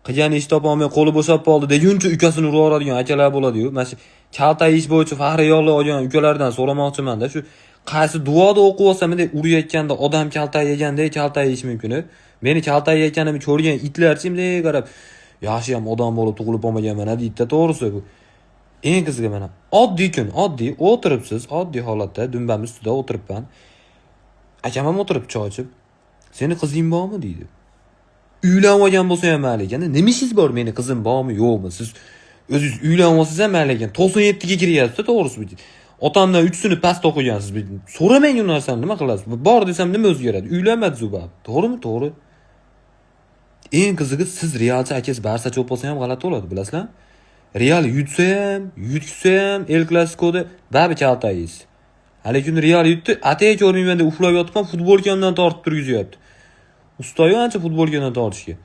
qilgan ish topolmay qo'li bo'shab qoldi deguncha ukasini uraveradigan akalar bo'ladi-yu. Mana shu kaltak ish bo'yicha faxriy yo'llar olgan ukalardan so'ramoqchiman-da, shu qaysi duoda o'qib olsa bunday urayotganda odam kaltak yeganda kaltak yeyish mumkin. Meni kaltak yeyotganimni ko'rgan itlarchi bunday qarab, yaxshi ham odam bo'lib tug'ilib olmaganman deydi-da, to'g'risi bu. Eng qizig'i mana oddiy kun, oddiy o'tiribsiz, oddiy holatda dumbam ustida o'tiribman. Akam ham o'tirib choy ichib, "Seni qizing bormi?" deydi. Uylanib olgan bo'lsa ham mayli ekan. Nima ishingiz bor, meni qizim bormi, yo'qmi? Siz o'zingiz uylanib olsangiz ham mayli ekan. 97 ga kiryapsiz, to'g'risi bu. Otamdan 3 sinf past o'qigansiz. So'ramang u narsani, nima qilasiz? Bor desam nima o'zgaradi? Uylanmadingiz u bab. To'g'rimi? To'g'ri. Eng qizig'i siz Realchi akangiz Barsa cho'p bo'lsa ham g'alati bo'ladi, bilasizlar? Real yutsa ham, yutsa ham El Clasico'da babi kaltaysiz. Lekin Real yutdi, atay ko'rmayman deb uxlab yotgan futbolkamdan tortib turgizyapti. Ustoyi ancha futbolkadan tortishga.